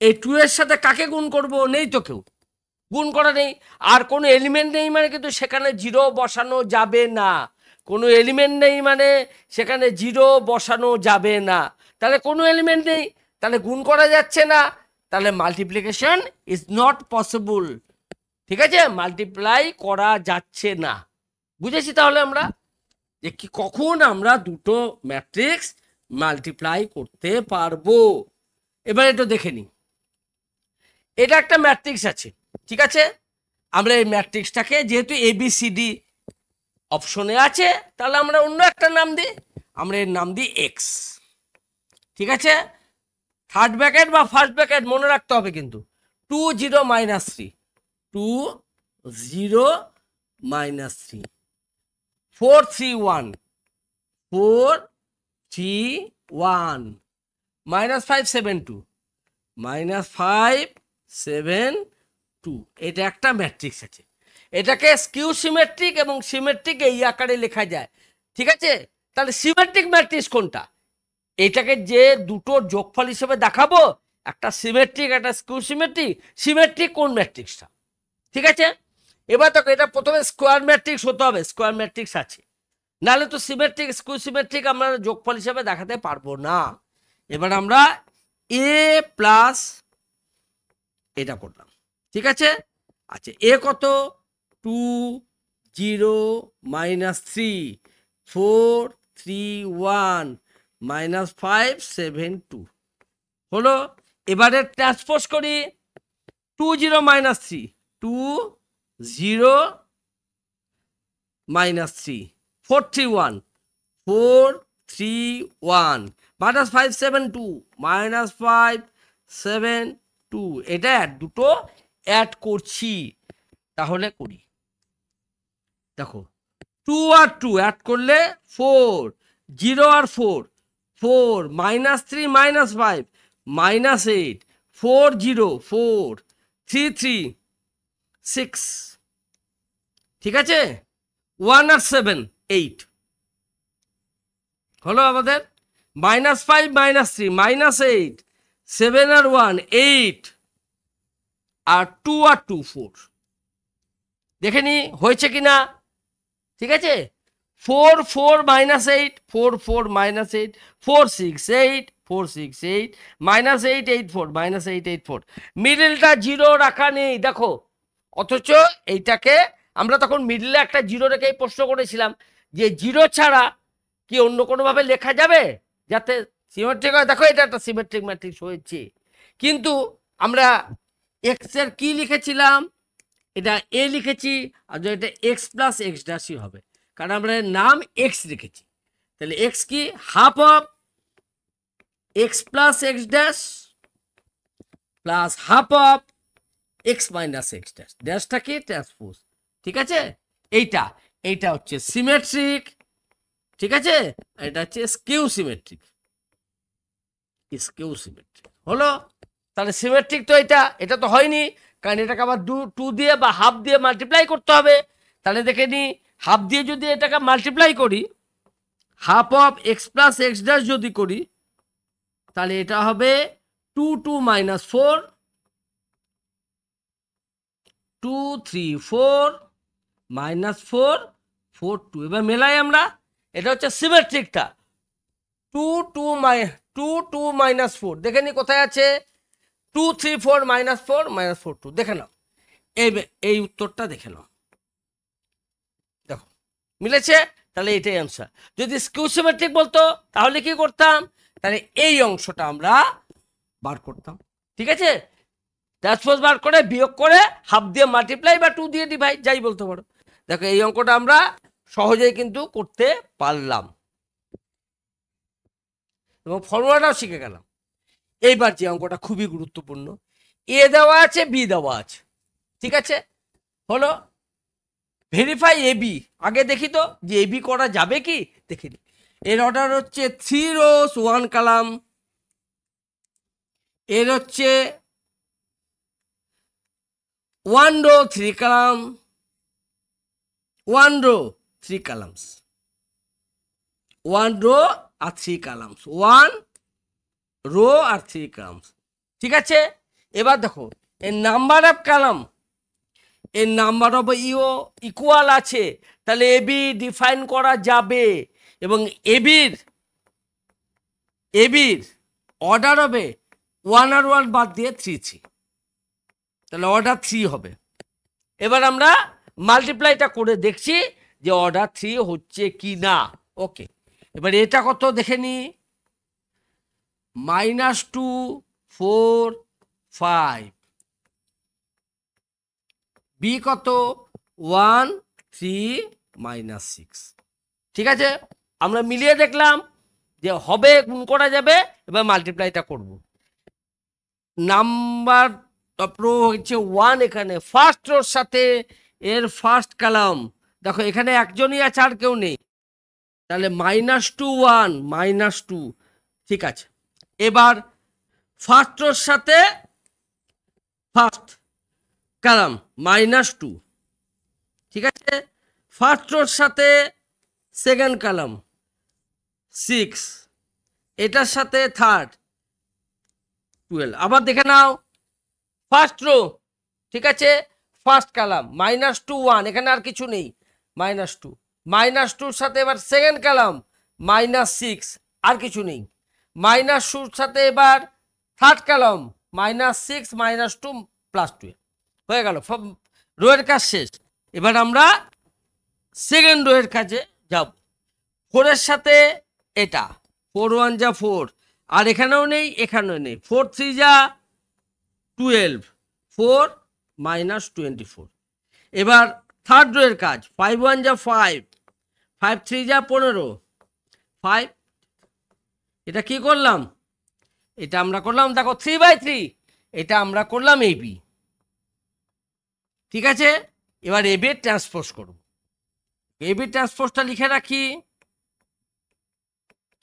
এই 2 এর সাথে কাকে গুণ করব? নেই তো কেউ, গুণ করা নেই, আর কোনো এলিমেন্ট নেই মানে কিন্তু সেখানে 0 বসানো যাবে না। কোনো এলিমেন্ট নেই মানে সেখানে 0 বসানো যাবে না। তাহলে কোনো এলিমেন্ট নেই, তাহলে গুণ করা যাচ্ছে না, তাহলে মাল্টিপ্লিকেশন ইজ নট পসিবল। ঠিক আছে, মাল্টিপ্লাই করা যাচ্ছে না। বুঝেছি তাহলে আমরা যে কি কখন আমরা দুটো ম্যাট্রিক্স মাল্টিপ্লাই করতে পারবো। এবার এটা দেখে নিই, এটা একটা ম্যাট্রিক্স আছে। ঠিক আছে, আমরা এই ম্যাট্রিক্সটাকে যেহেতু ABCD অপশনে আছে, তাহলে আমরা অন্য একটা নাম দিই, আমরা এর নাম দিই এক্স। ঠিক আছে, থার্ড ব্র্যাকেট বা ফার্স্ট ব্র্যাকেট মনে রাখতে হবে কিন্তু, 2 0 -3, 2 0 -3, 4 3 1, 4 3 1, -5 7 2, -5 7 2। এটা একটা ম্যাট্রিক্স আছে, এটাকে স্কিউ সিমেট্রিক এবং সিমেট্রিক এই আকারে লেখা যায়। ঠিক আছে, তাহলে সিমেট্রিক ম্যাট্রিক্স কোনটা? এটাকে যে দুটোর যোগফল হিসেবে দেখাবো, একটা সিমেট্রিক একটা স্কিউ সিমেট্রিক, সিমেট্রিক কোন ম্যাট্রিক্সটা? ঠিক আছে, এবার দেখো এটা প্রথমে স্কোয়ার ম্যাট্রিক্স হতে হবে, স্কোয়ার ম্যাট্রিক্স আছে, নাহলে তো সিমেট্রিক স্কিউ সিমেট্রিক আমরা যোগফল হিসেবে দেখাতে পারবো না। এবার আমরা এ প্লাস এটা করলাম। ঠিক আছে, আচ্ছা এ কত? 2 0 -3, 4 3 1, -5 7 2 হলো। এবারে ট্রান্সপোজ করি, 2 0 -3, 2 0 -3, 4 3 1, 4 3 1, -5 7 2, -5 7 2। এটা দুটো অ্যাড করছি, তাহলে করি। দেখো 2 আর 2 অ্যাড করলে 4, 0 আর 4 4, -3 -5 -8, 4 0 4 3 3 6। ঠিক আছে, 1 আর 7 8 হলো আমাদের, -5 -3 -8 7 আর 1 8 আর 2 আর 2 4 দেখে নি হয়েছে কিনা ঠিক আছে 4 4 -8 4 4 -8 4 6 8 4 6 8 -8 8 4 -8 8 4 মিডলটা জিরো রাখা নেই দেখো অথচ এইটাকে আমরা তখন মিডলে একটা জিরো রেখে প্রশ্ন করেছিলাম যে জিরো ছাড়া কি অন্য কোনোভাবে লেখা যাবে যাতে সিমেট্রিক হয় দেখো এটা একটা সিমেট্রিক ম্যাট্রিক্স হয়েছে কিন্তু আমরা এক্স এর কি লিখেছিলাম এটা এ লিখেছি আর এটা এক্স প্লাস এক্স ড্যাশই হবে কারণ আমরা নাম এক্স লিখেছি তাহলে এক্স কি half of X plus X dash plus half of X minus X dash ড্যাশটা কি ট্রান্সপোজ ঠিক আছে এইটা হচ্ছে সিমেট্রিক ঠিক আছে এটা হচ্ছে স্কিউ সিমেট্রিক হলো তাহলে সিমেট্রিক তো এটা তো হয়নি কারণ এটাকে আবার 2 দিয়ে বা হাফ দিয়ে মাল্টিপ্লাই করতে হবে তাহলে দেখে নি হাফ দিয়ে যদি এটাকে মাল্টিপ্লাই করি half of X plus X dash যদি করি তাহলে এটা হবে 2 2 -4 2 3 4 -4 4 2 এবার মেলাই আমরা এটা হচ্ছে সিমেট্রিকটা 2 2 -4 দেখে নি কোথায় আছে 2 3 4 -4 -4 2 দেখে নাও এই উত্তরটা দেখে নাও দেখো মিলেছে তাহলে এটাই অ্যান্সার যদি স্কিউ সিমেট্রিক বলতো তাহলে কি করতাম তাহলে এই অংশটা আমরা বার করতাম ঠিক আছে ট্রান্সপোজ বার করে বিয়োগ করে হাফ দিয়ে মাল্টিপ্লাই বা 2 দিয়ে ডিভাইড যাই বলতে পারো দেখো এই অঙ্কটা আমরা সহজেই কিন্তু করতে পারলাম এবং ফর্মুলাটাও শিখে গেলাম এইবার যে অঙ্কটা খুবই গুরুত্বপূর্ণ এ দেওয়া আছে বি দেওয়া আছে ঠিক আছে হলো ভেরিফাই এ বি আগে দেখি তো যে এ বি করা যাবে কি দেখিনি এর অর্ডার হচ্ছে 3 রোস 1 কলাম এর হচ্ছে 1 row 3 column 1 row 3 columns 1 row আর 3 কলামস 1 রো আর 3 কলামস ঠিক আছে এবার দেখো এর নাম্বার অফ কলাম এর নাম্বার অফ ইকুয়াল আছে তাহলে এ বি ডিফাইন করা যাবে এবং এবির অর্ডার হবে 1 আর 1 বাদ দিয়ে 3 3 তাহলে অর্ডার 3 হবে এবার আমরা মাল্টিপ্লাইটা করে দেখছি যে অর্ডার 3 হচ্ছে কি না ওকে এবার এটা কত দেখে নি -2 4 5 বি কত 1 3 -6 ঠিক আছে আমরা মিলিয়ে দেখলাম যে হবে গুণ করা যাবে এবার মাল্টিপ্লাইটা করব নাম্বার হচ্ছে 1 এখানে ফার্স্ট রোর সাথে এর ফার্স্ট কলাম দেখো এখানে একজনই আছে আর কেউ নেই তাহলে -2 1 -2 ঠিক আছে এবার ফার্স্ট রোর সাথে ফার্স্ট কলাম -2 ঠিক আছে ফার্স্ট রোর সাথে সেকেন্ড কলাম 6 এটার সাথে থার্ড 12 আবার দেখে নাও ফার্স্ট রো ঠিক আছে ফার্স্ট কলাম -2 1 এখানে আর কিছু নেই -2 -2 সাথে এবার সেকেন্ড কলাম -6 আর কিছু নেই -2 সাথে এবার থার্ড কলাম -6 -2 +12 হয়ে গেল রোয়ের কাজ শেষ এবার আমরা সেকেন্ড রোয়ের কাজে যাব 4 এর সাথে এটা 4 1 যা 4 আর এখানেও নেই এখানেও নেই 4 3 যা 12 4 -24 এবার থার্ড রোয়ের কাজ 5 1 যা 5 5 3 যা 15 5 এটা কি করলাম এটা আমরা করলাম দেখো 3/3 এটা আমরা করলাম এবি ঠিক আছে এবার এবি ট্রান্সপোজ করব এবি ট্রান্সপোজটা লিখে রাখি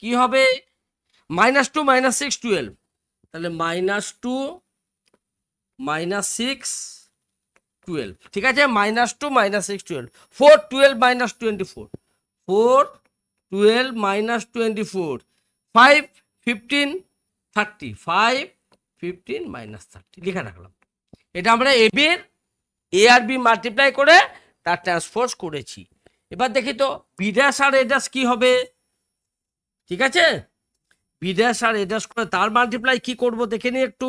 কি হবে -2 -6 12 তাহলে -2 -6 12 ঠিক আছে -2 -6 12 4 12 -24 4 12 -24 5 15 30 5 15 মাইনাস 30 লিখে রাখলাম। এটা আমরা এ বির এ আর বি মাল্টিপ্লাই করে তার ট্রান্সপোজ করেছি। এবার দেখি তো B dash R a dash কি হবে। ঠিক আছে, B dash R a dash করে তার মাল্টিপ্লাই কি করব দেখে নি একটু।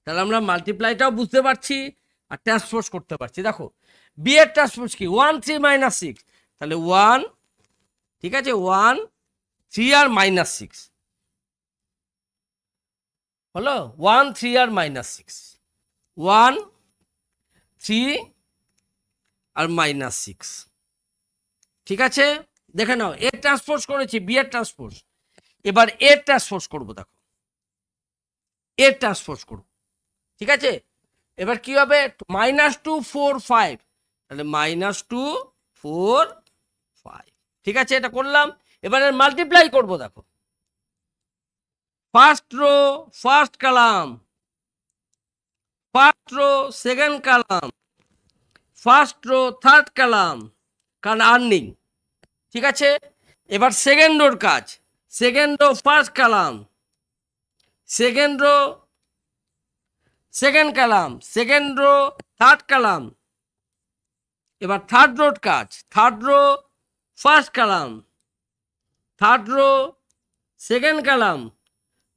তাহলে আমরা মাল্টিপ্লাইটাও বুঝতে পারছি আর ট্রান্সপোজ করতে পারছি। দেখো বি এর ট্রান্সপোজ কি 1 3 মাইনাস 6, তাহলে 1, ঠিক আছে 1 3 আর মাইনাস 6 হলো 1 3 আর মাইনাস 6, 1 3 আর মাইনাস 6। ঠিক আছে, দেখে নাও এর ট্রান্সপোজ করেছি বি এর ট্রান্সপোজ। এবার এর ট্রান্সপোজ করব, দেখো এর ট্রান্সপোজ করব। ঠিক আছে, এবার কি হবে -2 4 5, তাহলে -2 4 5। ঠিক আছে, এটা করলাম। এবার মাল্টিপ্লাই করব, দেখো first row first column, first row second column, first row third column, কারণ আর্নিং। ঠিক আছে, এবার সেকেন্ড রোর কাজ, second rho first column, second row second column, second rho third column. এবার থার্ড রোর কাজ, third rho first column, third rho second column,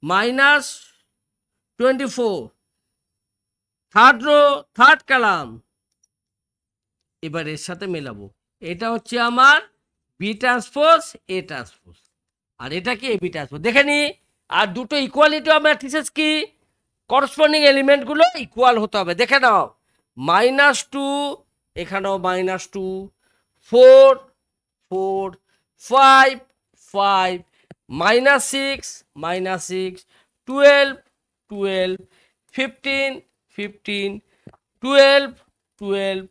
-24, third rho third column. এবার এর সাথে মেলাবো, এটা হচ্ছে আমার বি ট্রান্সপোজ এ ট্রান্সপোজ, আর এটা কি এ বি ট্রান্সপোজ। দেখে নি, আর দুটো ইকুয়ালিটি ম্যাট্রিক্সেস কি করসপন্ডিং এলিমেন্টগুলো ইকুয়াল হতে হবে। দেখে নাও -2, এখানেও -2, 4 4 5 5, -6 -6, 12 12, 15 15, 12 12,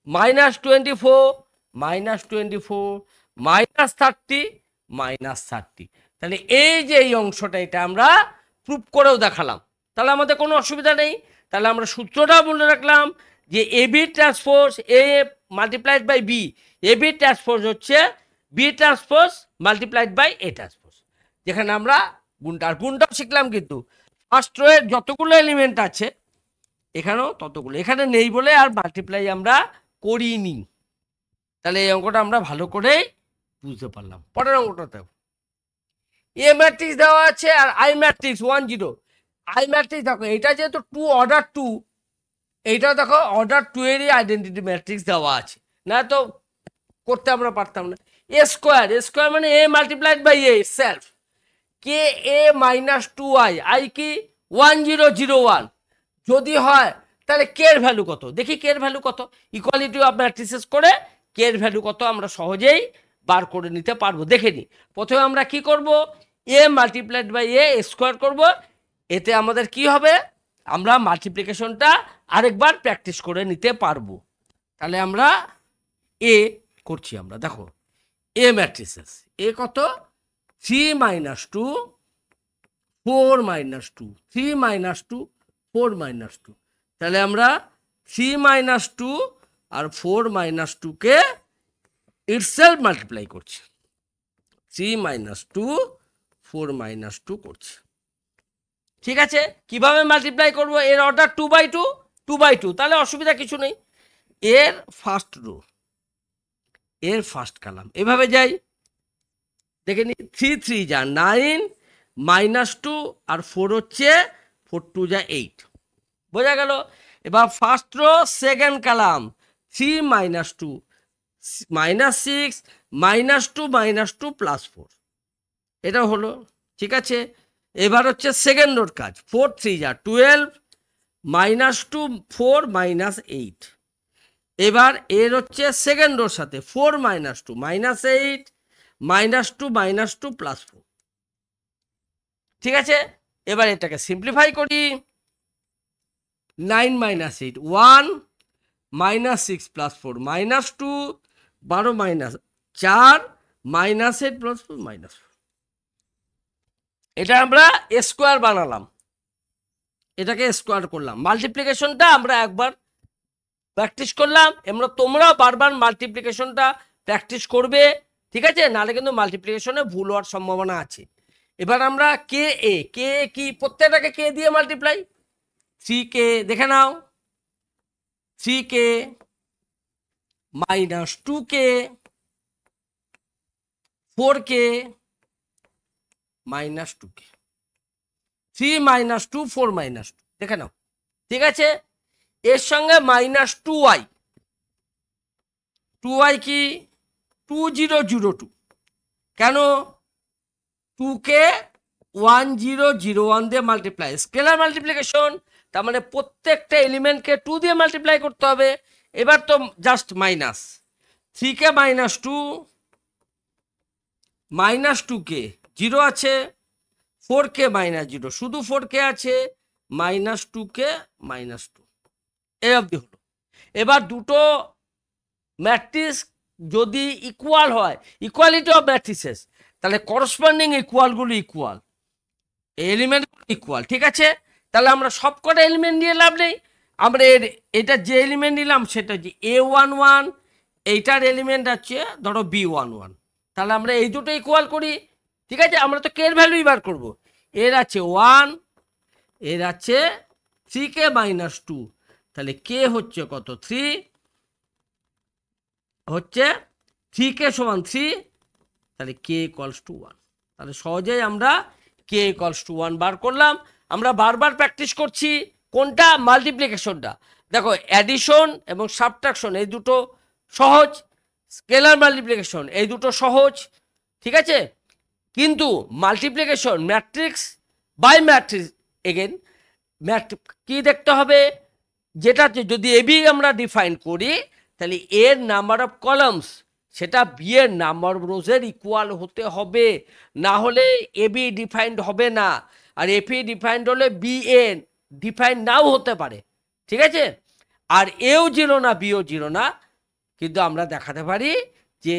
-24 -24, -30 -30। তাহলে এই যে এই অংশটা এটা আমরা প্রুফ করেও দেখালাম, তাহলে আমাদের কোনো অসুবিধা নেই। তাহলে আমরা সূত্রটা বলে রাখলাম যে A B transpose A multiplied by B, A B transpose হচ্ছে B transpose multiplied by A transpose. যেখানে আমরা গুণটাও শিখলাম, কিন্তু ফার্স্ট রোয়ের যতগুলো এলিমেন্ট আছে এখানেও ততগুলো, এখানে নেই বলে আর মাল্টিপ্লাই আমরা করিনি। তাহলে এই অঙ্কটা আমরা ভালো করে বুঝতে পারলাম। পরের অঙ্কটাতে এ ম্যাট্রিক্স দেওয়া আছে আর আই ম্যাট্রিক্স 1 0। আই ম্যাট্রিক্স দেখো এটা যেহেতু 2 অর্ডার 2, এইটাও দেখো অর্ডার 2 এরই আইডেন্টিটি ম্যাট্রিক্স দেওয়া আছে, না তো করতে আমরা পারতাম না। এ স্কোয়ার, এ স্কোয়ার মানে A multiplied by A self, কে এ -2i, আই কি 1 0 0 1। যদি হয় তাহলে কে এর ভ্যালু কত, দেখি কে এর ভ্যালু কত। ইকুয়ালিটি অফ ম্যাট্রিক্সেস করে কে এর ভ্যালু কত আমরা সহজেই বার করে নিতে পারবো। দেখে নি, প্রথমে আমরা কি করব, এ মাল্টিপ্লাইড বাই এ স্কোয়ার করব। এতে আমাদের কি হবে, আমরা মাল্টিপ্লিকেশনটা আরেকবার প্র্যাকটিস করে নিতে পারবো। তাহলে আমরা এ করছি, আমরা দেখো এ ম্যাট্রিক্সেস, এ কত 3 -2 4 -2, 3 -2 4 -2। তাহলে আমরা 3 -2 আর 4 -2 কে ইটসেলফ মাল্টিপ্লাই করছি, 3 -2 4 -2 করছি। ঠিক আছে, কিভাবে মাল্টিপ্লাই করব, এর অর্ডার 2/2 2/2, তাহলে অসুবিধা কিছু নেই। এর ফার্স্ট রো এর ফার্স্ট কলাম এভাবে যাই, দেখে নি 3 3 যা 9, -2 আর 4 হচ্ছে 4 2 যা 8, বোঝা গেল। এবার ফার্স্ট রো সেকেন্ড কলাম 3 -2 -6 -2 -2 +4, এটা হলো। ঠিক আছে, এবার হচ্ছে সেকেন্ড রোর কাজ, 4 3 যা 12, -2 4 -8। এবার এর হচ্ছে সেকেন্ড রোর সাথে 4 -2 -8 -2 -2 +4। ঠিক আছে, এবার এটাকে সিম্পলিফাই করি, 9 -8 1 -6 +4 -2 12 -4 -8 +4 -4। এটা আমরা স্কোয়ার বানালাম, এটাকে স্কোয়ার করলাম। মাল্টিপ্লিকেশনটা আমরা একবার প্র্যাকটিস করলাম, আমরা তোমরাও বারবার মাল্টিপ্লিকেশনটা প্র্যাকটিস করবে। ঠিক আছে, নাহলে কিন্তু মাল্টিপ্লিকেশনে ভুল হওয়ার সম্ভাবনা আছে। এবার আমরা কে এ কি প্রত্যেকটাকে কে দিয়ে মাল্টিপ্লাই, 3k দেখে নাও, 3k minus 2k 4k minus 2k, 3 minus 2 4 minus 2 দেখে নাও, ঠিক আছে। এর সঙ্গে মাইনাস 2y, 2y কি 2002, কেন 2কে 1001 দিয়ে মাল্টিপ্লাই, স্কেলার মাল্টিপ্লিকেশন, তার মানে প্রত্যেকটা এলিমেন্টকে 2 দিয়ে মাল্টিপ্লাই করতে হবে। এবার তো জাস্ট মাইনাস 3কে মাইনাস 2 মাইনাস 2কে 0 আছে, 4কে মাইনাস 0 শুধু 4কে আছে, মাইনাস 2কে মাইনাস 2, এই অবধি হলো। এবার দুটো ম্যাট্রিক্স যদি ইকুয়াল হয়, ইকুয়ালিটি অফ ম্যাট্রিক্সেস, তাহলে করসপন্ডিং ইকুয়ালগুলো ইকুয়াল, এলিমেন্টগুলো ইকুয়াল, ঠিক আছে। তাহলে আমরা সবকটা এলিমেন্ট নিয়ে লাভ নেই, আমরা এটা যে এলিমেন্ট নিলাম সেটা যে A11, এইটার এলিমেন্ট আছে ধরো B11, তাহলে আমরা এই দুটো ইকুয়াল করি, ঠিক আছে। আমরা তো কে এর ভ্যালুই বার করবো, এর আছে 1, এর আছে 3k মাইনাস 2, তাহলে কে হচ্ছে কত 3, হচ্ছে 3k সমান 3, তাহলে k ইকুয়ালস টু 1, তাহলে সহজেই আমরা k ইকুয়ালস টু 1 বার করলাম। আমরা বারবার প্র্যাকটিস করছি কোনটা, মাল্টিপ্লিকেশনটা। দেখো অ্যাডিশন এবং সাবট্রাকশন এই দুটো সহজ, স্কেলার মাল্টিপ্লিকেশন এই দুটো সহজ, ঠিক আছে। কিন্তু multiplication matrix by matrix again কি দেখতে হবে, যেটাতে যদি এবি আমরা ডিফাইন করি তাহলে এর নাম্বার অফ কলামস সেটা বি এর নাম্বার অফ রোজের ইকুয়াল হতে হবে, না হলে এবি ডিফাইন্ড হবে না, আর এপি ডিফাইন্ড হলে বি এন ডিফাইন্ড নাও হতে পারে, ঠিক আছে। আর এও 0 না বিও 0 না, কিন্তু আমরা দেখাতে পারি যে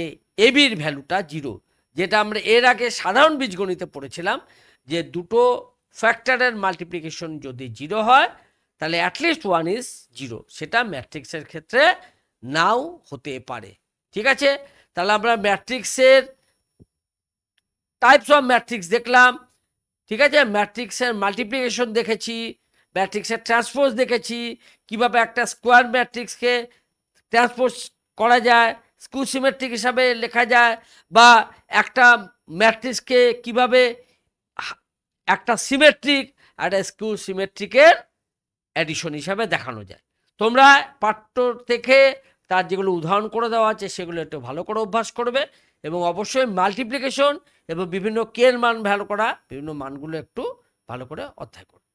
এবির ভ্যালুটা 0, যেটা আমরা এর আগে সাধারণ বীজগণিতে পড়েছিলাম যে দুটো ফ্যাক্টরের মাল্টিপ্লিকেশন যদি 0 হয় তাহলে অ্যাটলিস্ট 1 ইজ 0, সেটা ম্যাট্রিক্সের ক্ষেত্রে নাও হতে পারে, ঠিক আছে। তাহলে আমরা ম্যাট্রিক্সের টাইপস অফ ম্যাট্রিক্স দেখলাম, ঠিক আছে। ম্যাট্রিক্সের মাল্টিপ্লিকেশন দেখেছি, ম্যাট্রিক্সের ট্রান্সপোজ দেখেছি, কিভাবে একটা স্কোয়ার ম্যাট্রিক্সকে ট্রান্সপোজ করা যায়, স্কিউ সিমেট্রিক হিসাবে লেখা যায়, বা একটা ম্যাট্রিক্সকে কিভাবে একটা সিমেট্রিক আর একটা স্কিউ সিমেট্রিকের অ্যাডিশন হিসাবে দেখানো যায়। তোমরা পাঠ্য থেকে তার যেগুলো উদাহরণ করে দেওয়া আছে সেগুলো একটু ভালো করে অভ্যাস করবে, এবং অবশ্যই মাল্টিপ্লিকেশন এবং বিভিন্ন কে এর মান ভালো করা, বিভিন্ন মানগুলো একটু ভালো করে অধ্যয়ন করবে।